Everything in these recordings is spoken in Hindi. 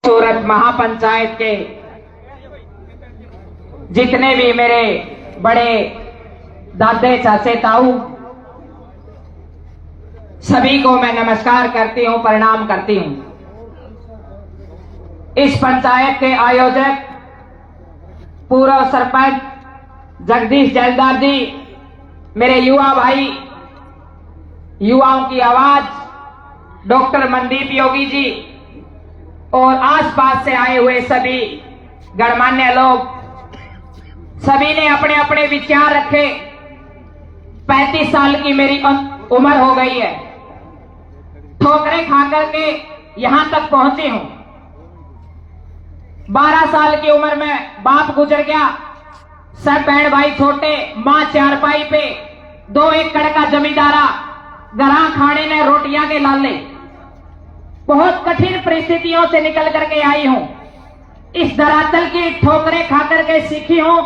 सूरत महापंचायत के जितने भी मेरे बड़े दादे चाचे ताऊ सभी को मैं नमस्कार करती हूं, प्रणाम करती हूं। इस पंचायत के आयोजक पूर्व सरपंच जगदीश जैलदार जी, मेरे युवा भाई, युवाओं की आवाज डॉक्टर मनदीप योगी जी और आसपास से आए हुए सभी गणमान्य लोग, सभी ने अपने अपने विचार रखे। 35 साल की मेरी उम्र हो गई है, ठोकरें खाकर के यहां तक पहुंची हूं। 12 साल की उम्र में बाप गुजर गया, सब बहन भाई छोटे, मां चारपाई पे, 2 एकड़ का जमींदारा, गरा खाने ने रोटियां के लाले। बहुत कठिन परिस्थितियों से निकल करके आई हूं। इस धरातल की ठोकरें खाकर के सीखी हूं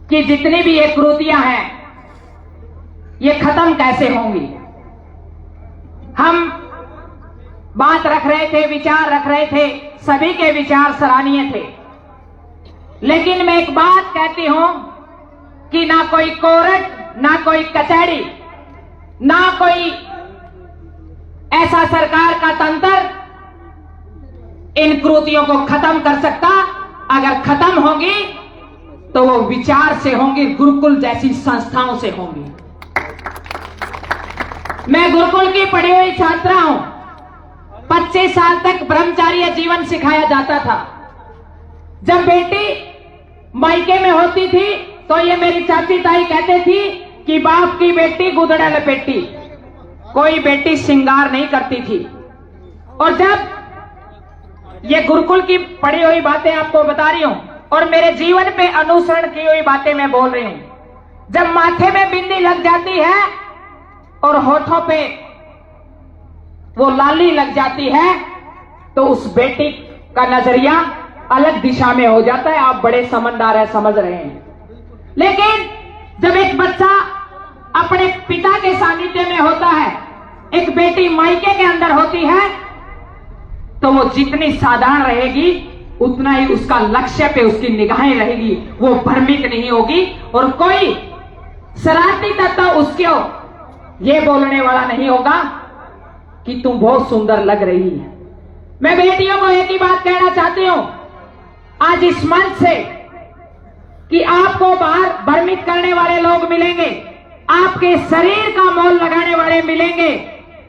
कि जितनी भी ये कुरीतियां हैं ये खत्म कैसे होंगी। हम बात रख रहे थे, विचार रख रहे थे, सभी के विचार सराहनीय थे, लेकिन मैं एक बात कहती हूं कि ना कोई कोर्ट, ना कोई कचहरी, ना कोई ऐसा सरकार का तंत्र इन कुरीतियों को खत्म कर सकता। अगर खत्म होंगी तो वो विचार से होंगी, गुरुकुल जैसी संस्थाओं से होंगी। मैं गुरुकुल की पढ़ी हुई छात्रा हूं। 25 साल तक ब्रह्मचार्य जीवन सिखाया जाता था। जब बेटी मायके में होती थी तो ये मेरी चाची ताई कहते थी कि बाप की बेटी गुदड़ा लपेटी, कोई बेटी श्रृंगार नहीं करती थी। और जब ये गुरुकुल की पढ़ी हुई बातें आपको बता रही हूं और मेरे जीवन पे अनुसरण की हुई बातें मैं बोल रही हूं, जब माथे में बिंदी लग जाती है और होठों पे वो लाली लग जाती है तो उस बेटी का नजरिया अलग दिशा में हो जाता है। आप बड़े समझदार हैं, समझ रहे हैं। लेकिन जब एक बच्चा अपने पिता के सानिध्य में होता है, एक बेटी मायके के अंदर होती है, तो वो जितनी साधारण रहेगी उतना ही उसका लक्ष्य पे उसकी निगाहें रहेगी, वो भ्रमित नहीं होगी और कोई शरारती तत्व उसको ये बोलने वाला नहीं होगा कि तुम बहुत सुंदर लग रही है। मैं बेटियों को एक ही बात कहना चाहती हूं आज इस मंच से कि आपको बाहर भ्रमित करने वाले लोग मिलेंगे, आपके शरीर का मोल लगाने वाले मिलेंगे,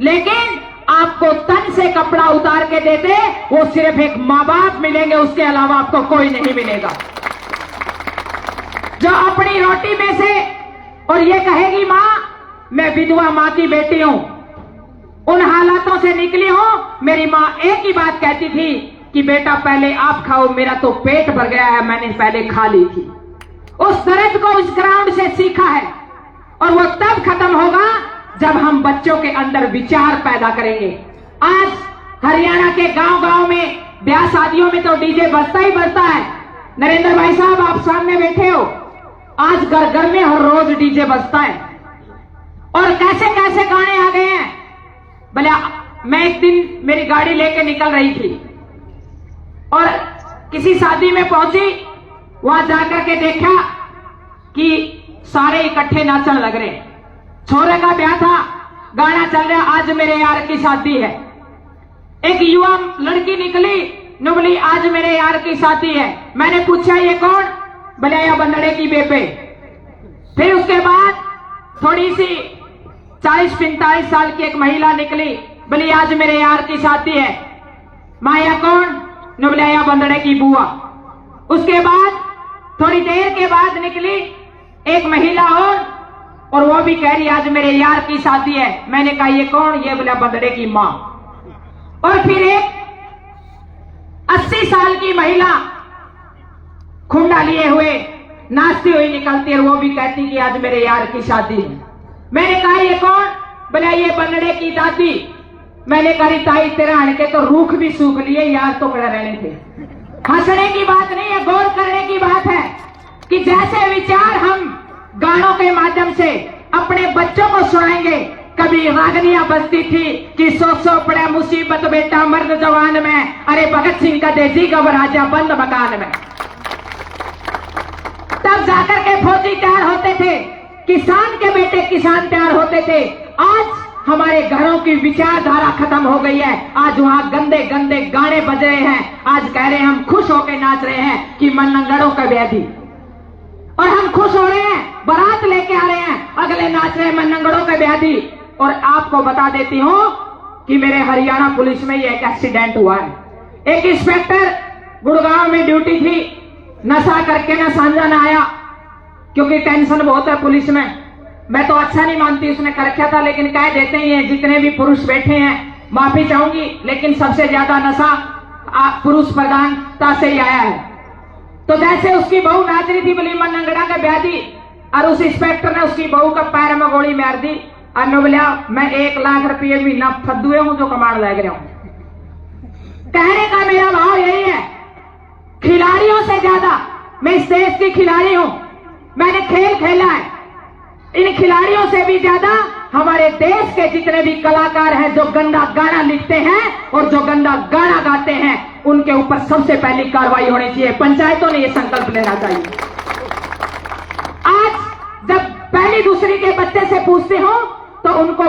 लेकिन आपको तन से कपड़ा उतार के देते वो सिर्फ एक मां बाप मिलेंगे, उसके अलावा आपको कोई नहीं मिलेगा। जो अपनी रोटी में से और ये कहेगी मां मैं विधवा मां की बेटी हूं, उन हालातों से निकली हूं। मेरी मां एक ही बात कहती थी कि बेटा पहले आप खाओ, मेरा तो पेट भर गया है, मैंने पहले खा ली थी। उस दर्द को उस ग्राउंड से सीखा है और वो तब खत्म होगा जब हम बच्चों के अंदर विचार पैदा करेंगे। आज हरियाणा के गांव-गांव में ब्याह शादियों में तो डीजे बजता ही बजता है। नरेंद्र भाई साहब आप सामने बैठे हो, आज घर घर में हर रोज डीजे बजता है और कैसे कैसे गाने आ गए हैं। भले मैं एक दिन मेरी गाड़ी लेके निकल रही थी और किसी शादी में पहुंची, वहां जाकर के देखा कि सारे इकट्ठे नाचने लग रहे। छोरे का ब्याह था, गाना चल रहा आज मेरे यार की शादी है। एक युवा लड़की निकली, बोली आज मेरे यार की शादी है। मैंने पूछा ये कौन? बोले या बंदड़े की बेबे। फिर उसके बाद थोड़ी सी 40-45 साल की एक महिला निकली, बोली आज मेरे यार की शादी है। माया कौन? बोले या बंदड़े की बुआ। उसके बाद थोड़ी देर के बाद निकली एक महिला और वो भी कह रही आज मेरे यार की शादी है। मैंने कहा ये कौन? ये बोला बंदड़े की मां। और फिर एक 80 साल की महिला खुंडा लिए हुए नाचती हुई निकलती है और वो भी कहती कि आज मेरे यार की शादी है। मैंने कहा ये कौन? बोला ये बंदड़े की दादी। मैंने कहा ताई तेरा हण के तो रूख भी सूख लिए, यार तो खड़े रहने थे। हंसने की बात नहीं है, गौर करने की बात है कि जैसे विचार हम गानों के माध्यम से अपने बच्चों को सुनाएंगे, कभी रागनियां बजती थी कि सौ पड़े मुसीबत बेटा मर्द जवान में, अरे भगत सिंह का देसी का राजा बंद मकान में। तब जाकर के फौजी तैयार होते थे, किसान के बेटे किसान तैयार होते थे। आज हमारे घरों की विचारधारा खत्म हो गई है। आज वहां गंदे गंदे गाने बज रहे हैं। आज कह रहे हैं हम खुश होकर नाच रहे हैं कि मन्नंगड़ों का व्याधि, और हम खुश हो रहे हैं, बारात लेके आ रहे हैं, अगले नाच रहे हैं मन्नंगड़ों का व्याधि। और आपको बता देती हूं कि मेरे हरियाणा पुलिस में ये एक एक्सीडेंट हुआ है। एक इंस्पेक्टर गुड़गांव में ड्यूटी थी, नशा करके ना सांझा ना आया, क्योंकि टेंशन बहुत है पुलिस में। मैं तो अच्छा नहीं मानती उसने कर रखा था, लेकिन कह देते ही हैं जितने भी पुरुष बैठे हैं, माफी चाहूंगी, लेकिन सबसे ज्यादा नशा पुरुष प्रधानता से ही आया है। तो जैसे उसकी बहू नाच रही थी बोली मन्नंगड़ा का व्याधि, और उस इंस्पेक्टर ने उसकी बहू का पैर में गोली मार दी। और बोलिया मैं 1 लाख रुपये महीना फद्दुए हूं जो कमांड लग रहा हूं। कहने का मेरा भाव यही है, खिलाड़ियों से ज्यादा मैं इस देश की खिलाड़ी हूं, मैंने खेल खेला है। इन खिलाड़ियों से भी ज्यादा हमारे देश के जितने भी कलाकार हैं जो गंदा गाना लिखते हैं और जो गंदा गाना गाते हैं, उनके ऊपर सबसे पहली कार्रवाई होनी चाहिए। पंचायतों ने यह संकल्प लेना चाहिए। आज जब पहली दूसरी के बच्चे से पूछते हो तो उनको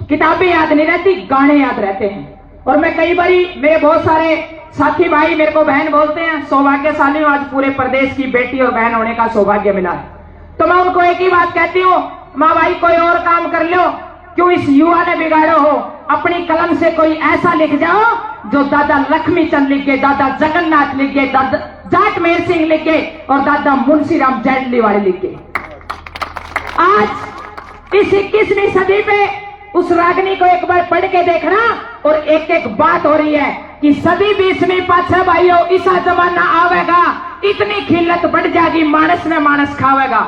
किताबें याद नहीं रहती, गाने याद रहते हैं। और मैं कई बारी, मेरे बहुत सारे साथी भाई मेरे को बहन बोलते हैं, सौभाग्यशाली हूं, आज पूरे प्रदेश की बेटी और बहन होने का सौभाग्य मिला है। तो मैं उनको एक ही बात कहती हूं, माँ भाई कोई और काम कर लो, क्यों इस युवा ने बिगाड़ो हो। अपनी कलम से कोई ऐसा लिख जाओ जो दादा लक्ष्मी चंद लिख गए, दादा जगन्नाथ लिख गए, दादा जाटमेर सिंह लिख गए और दादा मुंशीराम जैटलीवाड़ी लिख गए। आज इस 21वीं सदी पे उस रागनी को एक बार पढ़ के देखना, और एक एक बात हो रही है कि सदी 20वीं पाछे भाइयों ऐसा जमाना आवेगा, इतनी खिल्लत बढ़ जाएगी, मानस में मानस खावेगा।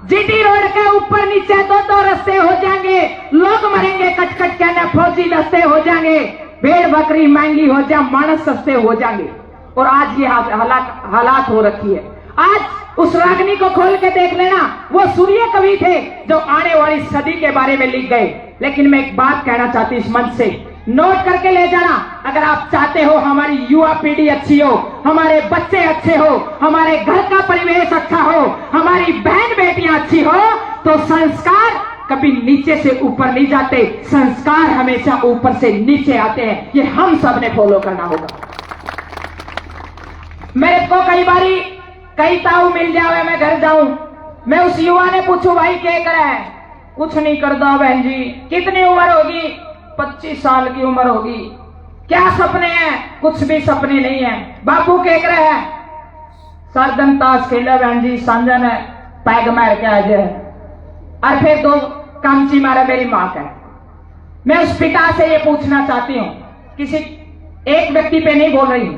जीटी रोड के ऊपर नीचे 2-2 रास्ते हो जाएंगे, लोग मरेंगे कट कट कहने, फौजी रास्ते हो जाएंगे, भेड़ बकरी महंगी हो जाए, मानस सस्ते हो जाएंगे। और आज ये हालात हो रखी है। आज उस रागनी को खोल के देख लेना, वो सूर्य कवि थे जो आने वाली सदी के बारे में लिख गए। लेकिन मैं एक बात कहना चाहती हूं, इस मंच से नोट करके ले जाना, अगर आप चाहते हो हमारी युवा पीढ़ी अच्छी हो, हमारे बच्चे अच्छे हो, हमारे घर का परिवेश अच्छा हो, हमारी बहन बेटियां अच्छी हो, तो संस्कार कभी नीचे से ऊपर नहीं जाते, संस्कार हमेशा ऊपर से नीचे आते हैं। ये हम सब ने फॉलो करना होगा। मेरे को कई बारी कई ताऊ मिल जावे, मैं घर जाऊं, मैं उस युवा ने पूछूं भाई क्या करे है, कुछ नहीं करता बहन जी। कितनी उम्र होगी? 25 साल की उम्र होगी। क्या सपने हैं? कुछ भी सपने नहीं है। बापू क्या करे है? सरदन ताश खेला बहन जी, सांझा ने पैग मार के आ जाए, और फिर 2 कामची मारे मेरी मां का। मैं उस पिता से ये पूछना चाहती हूं, किसी एक व्यक्ति पे नहीं बोल रही हूं,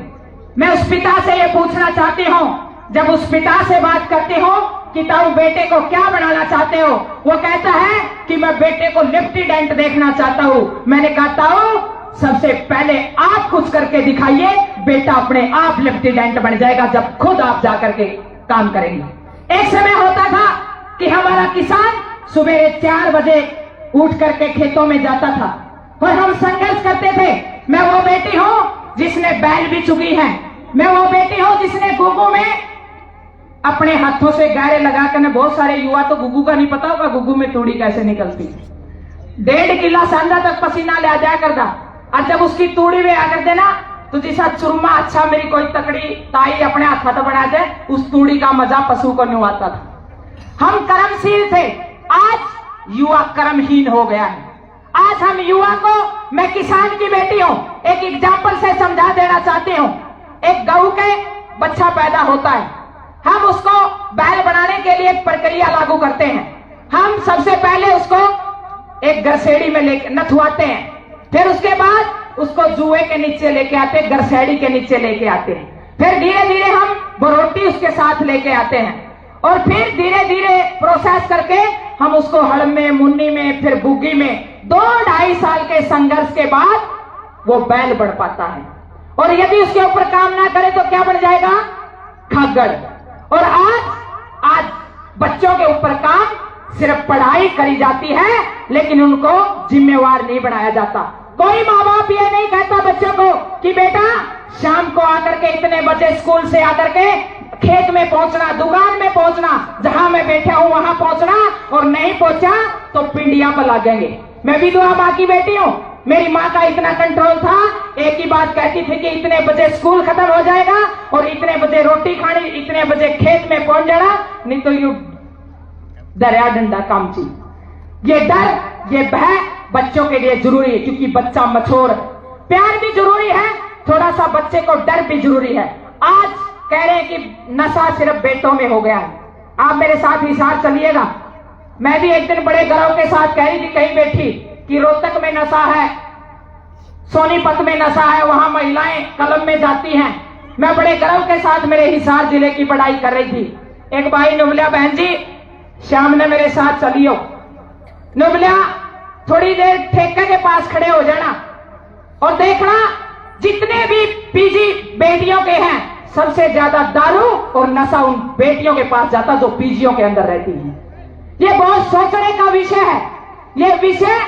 मैं उस पिता से ये पूछना चाहती हूं, जब उस पिता से बात करती हूं कि ताऊ बेटे को क्या बनाना चाहते हो, वो कहता है कि मैं बेटे को लेफ्टिनेंट देखना चाहता हूं। मैंने कहा ताऊ सबसे पहले आप कुछ करके दिखाइए, बेटा अपने आप लेफ्टिनेंट बन जाएगा जब खुद आप जाकर के काम करेंगे। एक समय होता था कि हमारा किसान सुबह 4 बजे उठ करके खेतों में जाता था और हम संघर्ष करते थे। मैं वो बेटी हूं जिसने बैल भी चुगी है, मैं वो बेटी हूं जिसने गुगू में अपने हाथों से गारे लगा कर, बहुत सारे युवा तो गुगू का नहीं पता होगा, गुगू में तूड़ी कैसे निकलती, 1.5 किला सांधा तक पसीना ले आ जाया करता। और जब उसकी तूड़ी में आकर देना तो जैसा चुरमा अच्छा मेरी कोई तकड़ी ताई अपने हाथ बना दे, उस तूड़ी का मजा पशु को नहीं आता था। हम कर्मशील थे, आज युवा कर्महीन हो गया है। आज हम युवा को, मैं किसान की बेटी हूं, एक एग्जाम्पल से समझा देना चाहती हूं। एक गऊ के बच्चा पैदा होता है, हम उसको बैल बनाने के लिए एक प्रक्रिया लागू करते हैं। हम सबसे पहले उसको एक गरसेड़ी में लेके नथुआते हैं, फिर उसके बाद उसको जुए के नीचे लेके आते हैं, गरसेड़ी के नीचे लेके आते हैं, फिर धीरे धीरे हम बरोटी उसके साथ लेके आते हैं, और फिर धीरे धीरे प्रोसेस करके हम उसको हड़ में, मुन्नी में, फिर बुग्गी में 2-2.5 साल के संघर्ष के बाद वो बैल बढ़ पाता है। और यदि उसके ऊपर काम ना करे तो क्या बन जाएगा? खग्गड़। और आज बच्चों के ऊपर काम सिर्फ पढ़ाई करी जाती है, लेकिन उनको जिम्मेवार नहीं बनाया जाता। कोई माँ बाप ये नहीं कहता बच्चों को कि बेटा शाम को आकर के इतने बजे स्कूल से आकर के खेत में पहुंचना, दुकान में पहुंचना, जहां मैं बैठा हूं वहां पहुंचना, और नहीं पहुंचा तो पिंडिया पर लगेंगे। मैं विधवा माँ की बेटी हूं। मेरी माँ का इतना कंट्रोल था, एक ही बात कहती थी कि इतने बजे स्कूल खत्म हो जाएगा और इतने बजे रोटी खानी, इतने बजे खेत में पहुंच जाना, नहीं तो यू दरिया डंडा काम चीज। ये डर, ये भय बच्चों के लिए जरूरी है, क्योंकि बच्चा मछोर है। प्यार भी जरूरी है, थोड़ा सा बच्चे को डर भी जरूरी है। आज कह रहे हैं कि नशा सिर्फ बेटों में हो गया है। आप मेरे साथ हिसार चलिएगा। मैं भी एक दिन बड़े गर्व के साथ कह रही थी कहीं बैठी कि रोहतक में नशा है, सोनीपत में नशा है, वहां महिलाएं कलम में जाती हैं। मैं बड़े गर्व के साथ मेरे हिसार जिले की पढ़ाई कर रही थी। एक भाई नुबलिया बहन जी शाम ने मेरे साथ चलियो, नुबलिया थोड़ी देर ठेके के पास खड़े हो जाना और देखना जितने भी पीजी बेटियों के हैं, सबसे ज्यादा दारू और नशा उन बेटियों के पास जाता जो पीजियों के अंदर रहती हैं। ये बहुत सोचने का विषय है। ये विषय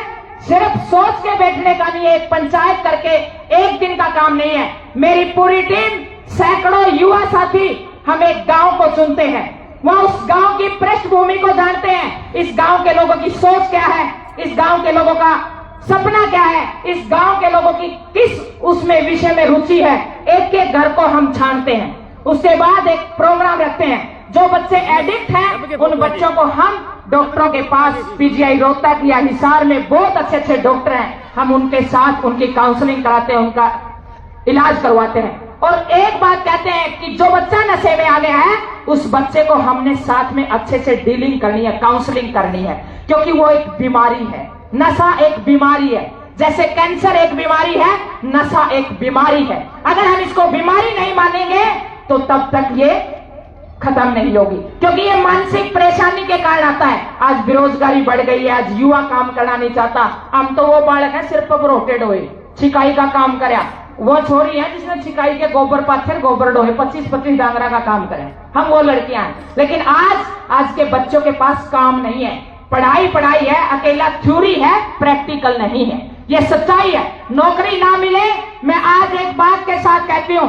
सिर्फ सोच के बैठने का नहीं है, एक पंचायत करके एक दिन का काम नहीं है। मेरी पूरी टीम, सैकड़ों युवा साथी हम एक गांव को चुनते हैं, वहां उस गांव की पृष्ठभूमि को जानते हैं, इस गांव के लोगों की सोच क्या है, इस गांव के लोगों का सपना क्या है, इस गांव के लोगों की किस उसमें विषय में रुचि है। एक एक घर को हम छानते हैं, उसके बाद एक प्रोग्राम रखते हैं। जो बच्चे एडिक्ट हैं उन बच्चों को हम डॉक्टरों के पास, पीजीआई रोहतक या हिसार में बहुत अच्छे अच्छे डॉक्टर हैं, हम उनके साथ उनकी काउंसलिंग कराते हैं, उनका इलाज करवाते हैं। और एक बात कहते हैं कि जो बच्चा नशे में आ गया है उस बच्चे को हमने साथ में अच्छे से डीलिंग करनी है, काउंसलिंग करनी है, क्योंकि वो एक बीमारी है। नशा एक बीमारी है, जैसे कैंसर एक बीमारी है, नशा एक बीमारी है। अगर हम इसको बीमारी नहीं मानेंगे तो तब तक ये खत्म नहीं होगी, क्योंकि ये मानसिक परेशानी के कारण आता है। आज बेरोजगारी बढ़ गई है, आज युवा काम करना नहीं चाहता। हम तो वो बालक है सिर्फ रोटेड हुए, छिकाई का काम करे। वो छोरी है जिसने छिकाई के गोबर पाथर गोबर डोहे 25-25 डांगरा का काम करे, हम वो लड़कियां हैं। लेकिन आज के बच्चों के पास काम नहीं है। पढ़ाई पढ़ाई है, अकेला थ्योरी है, प्रैक्टिकल नहीं है। ये सच्चाई है। नौकरी ना मिले, मैं आज एक बात के साथ कहती हूं,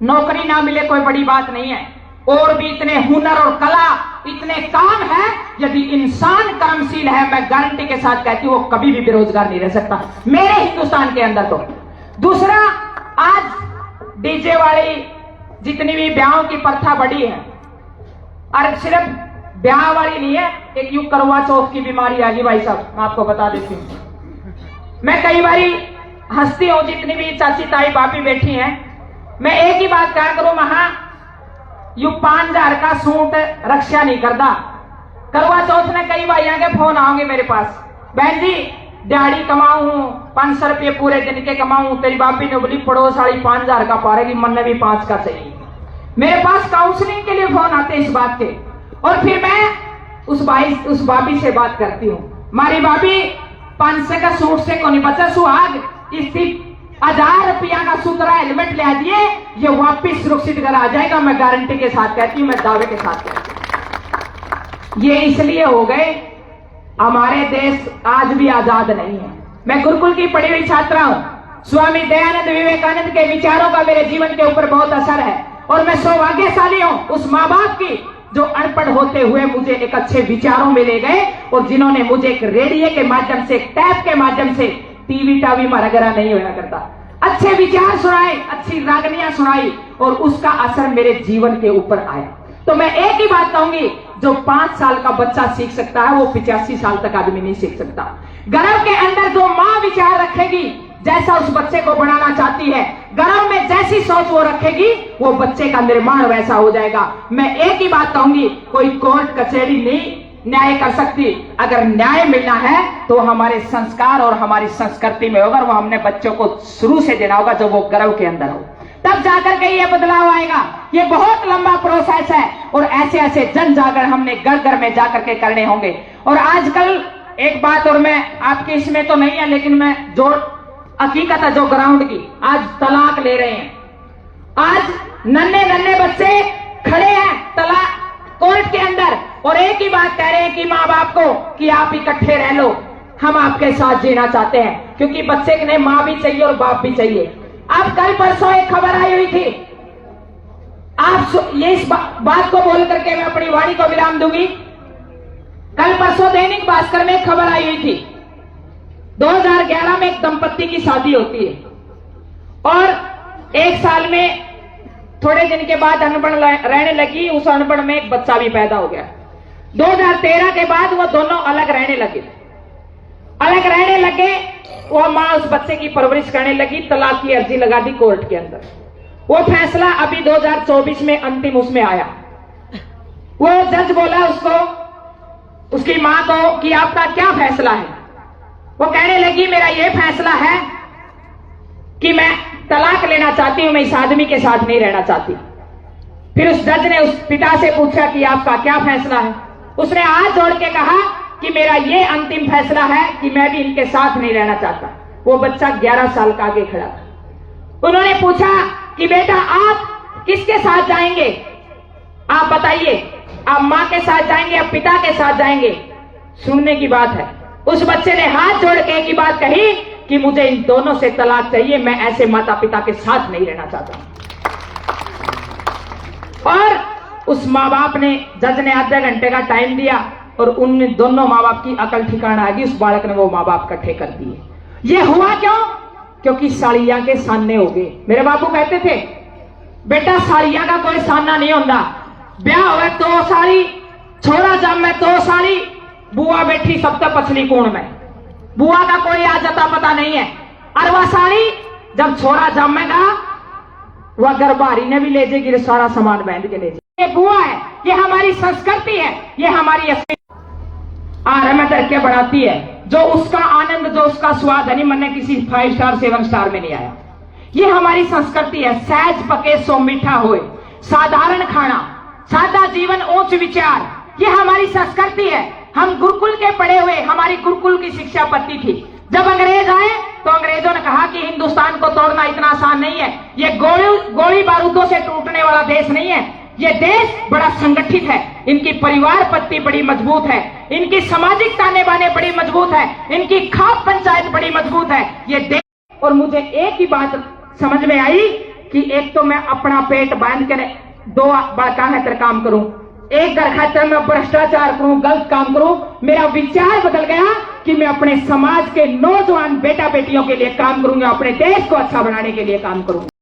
नौकरी ना मिले कोई बड़ी बात नहीं है, और भी इतने हुनर और कला, इतने काम है। यदि इंसान कर्मशील है, मैं गारंटी के साथ कहती हूं वो कभी भी बेरोजगार नहीं रह सकता मेरे हिंदुस्तान के अंदर। तो दूसरा, आज डीजे वाली जितनी भी ब्याहों की प्रथा बढ़ी है, और सिर्फ ब्याह वाली नहीं है, एक युग करवा चौथ की बीमारी आ गई भाई साहब, मैं आपको बता देती हूं। मैं कई बारी हंसती हूं, जितनी भी चाची ताई बापी बैठी हैं, मैं एक ही बात कहा करूं, महा यू 5000 का सूट रक्षा नहीं करता। करवा चौथ में कई भाइयों के फोन आओगे मेरे पास, बहन जी दिहाड़ी कमाऊं 500 रुपये पूरे दिन के कमाऊं, तेरी बापी ने बोली पड़ोस वाली 5000 का पारेगी, मन ने भी 5 का चाहिए। मेरे पास काउंसलिंग के लिए फोन आते इस बात के, और फिर मैं उस भाभी से बात करती हूँ, मारी भाभी 500 का सूट से को नहीं बचा सुहाग, इसी 1000 रुपया का सुतरा हेलमेट ले दिए, ये वापिस सुरक्षित घर आ जाएगा। मैं गारंटी के साथ कहती हूँ, मैं दावे के साथ कहती हूँ। ये इसलिए हो गए, हमारे देश आज भी आजाद नहीं है। मैं गुरुकुल की पढ़ी हुई छात्रा हूं। स्वामी दयानंद विवेकानंद के विचारों का मेरे जीवन के ऊपर बहुत असर है, और मैं सौभाग्यशाली हूं उस माँ बाप की जो अनपढ़ होते हुए मुझे एक अच्छे विचारों में ले गए, और जिन्होंने मुझे एक रेडियो के माध्यम से, टैप के माध्यम से, टीवी टावी मरगरा नहीं होया करता, अच्छे विचार सुनाए, अच्छी रागनियां सुनाई, और उसका असर मेरे जीवन के ऊपर आया। तो मैं एक ही बात कहूंगी, जो 5 साल का बच्चा सीख सकता है वो 85 साल तक आदमी नहीं सीख सकता। गर्भ के अंदर जो मां विचार रखेगी, जैसा उस बच्चे को बनाना चाहती है, गर्भ में जैसी सोच वो रखेगी, वो बच्चे का निर्माण वैसा हो जाएगा। मैं एक ही बात कहूंगी, कोई कोर्ट कचहरी नहीं न्याय कर सकती। अगर न्याय मिलना है तो हमारे संस्कार और हमारी संस्कृति में होगा, वो हमने बच्चों को शुरू से देना होगा, जब वो गर्भ के अंदर हो, तब जाकर के ये बदलाव आएगा। ये बहुत लंबा प्रोसेस है, और ऐसे ऐसे जन जागरण हमने घर घर में जाकर के करने होंगे। और आजकल एक बात, और मैं आपके इसमें तो नहीं है, लेकिन मैं जो हकीकत है जो ग्राउंड की, आज तलाक ले रहे हैं। आज नन्हे नन्हे बच्चे खड़े हैं तलाक कोर्ट के अंदर, और एक ही बात कह रहे हैं कि माँ बाप को कि आप इकट्ठे रह लो, हम आपके साथ जीना चाहते हैं, क्योंकि बच्चे ने माँ भी चाहिए और बाप भी चाहिए। अब कल परसों एक खबर आई हुई थी, आप ये इस बात को बोल करके मैं अपनी वाणी को विराम दूंगी। कल परसों दैनिक भास्कर में एक खबर आई हुई थी, 2011 में एक दंपत्ति की शादी होती है और एक साल में थोड़े दिन के बाद अनबन रहने लगी, उस अनबन में एक बच्चा भी पैदा हो गया। 2013 के बाद वो दोनों अलग रहने लगे, वो मां उस बच्चे की परवरिश करने लगी, तलाक की अर्जी लगा दी कोर्ट के अंदर। वो फैसला अभी 2024 में अंतिम उसमें आया। वो जज बोला उसकी मां को कि आपका क्या फैसला है? वो कहने लगी मेरा ये फैसला है कि मैं तलाक लेना चाहती हूं, मैं इस आदमी के साथ नहीं रहना चाहती। फिर उस जज ने उस पिता से पूछा कि आपका क्या फैसला है? उसने हाथ जोड़ के कहा कि मेरा ये अंतिम फैसला है कि मैं भी इनके साथ नहीं रहना चाहता। वो बच्चा 11 साल का आगे खड़ा था। उन्होंने पूछा कि बेटा आप किसके साथ जाएंगे, आप बताइए, आप मां के साथ जाएंगे या पिता के साथ जाएंगे? सुनने की बात है, उस बच्चे ने हाथ जोड़ के एक ही बात कही कि मुझे इन दोनों से तलाक चाहिए, मैं ऐसे माता पिता के साथ नहीं रहना चाहता। और उस माँ बाप ने, जज ने आधे घंटे का टाइम दिया और उन दोनों माँ बाप की अकल ठिकाना आ गई। उस बालक ने वो माँ बाप इकट्ठे कर दिए। ये हुआ क्यों? क्योंकि साड़ियां के सामने हो गए। मेरे बापू कहते थे बेटा साड़ियां का कोई सामना नहीं होता, ब्याह हुए तो साड़ी, छोरा जम में तो साड़ी, बुआ बैठी सब तक पछली कोण में, बुआ का कोई आज अता पता नहीं है। और वह साड़ी जब छोरा जमेगा वह गरबारी ने भी ले जाएगी, सारा सामान बांध के ले जाएगी। ये बुआ है, ये हमारी संस्कृति है, ये हमारी असली आराम करके बढ़ाती है। जो उसका आनंद, जो उसका स्वाद है, नहीं मन किसी 5 स्टार 7 स्टार में नहीं आया। ये हमारी संस्कृति है। सहज पके सो मीठा होए, साधारण खाना, सादा जीवन, उच्च विचार, ये हमारी संस्कृति है। हम गुरुकुल के पढ़े हुए, हमारी गुरुकुल की शिक्षा पढ़ती थी। जब अंग्रेज आए तो अंग्रेजों ने कहा कि हिंदुस्तान को तोड़ना इतना आसान नहीं है, ये गोली बारूदों से टूटने वाला देश नहीं है, ये देश बड़ा संगठित है, इनकी परिवार पत्ती बड़ी मजबूत है, इनकी सामाजिक ताने बाने बड़ी मजबूत है, इनकी खाप पंचायत बड़ी मजबूत है ये देश। और मुझे एक ही बात समझ में आई कि एक तो मैं अपना पेट बांध कर 2 बड़का खातर काम करूं, एक घर खातर मैं भ्रष्टाचार करूं, गलत काम करूं। मेरा विचार बदल गया कि मैं अपने समाज के नौजवान बेटा बेटियों के लिए काम करूंगा, अपने देश को अच्छा बनाने के लिए काम करूंगा।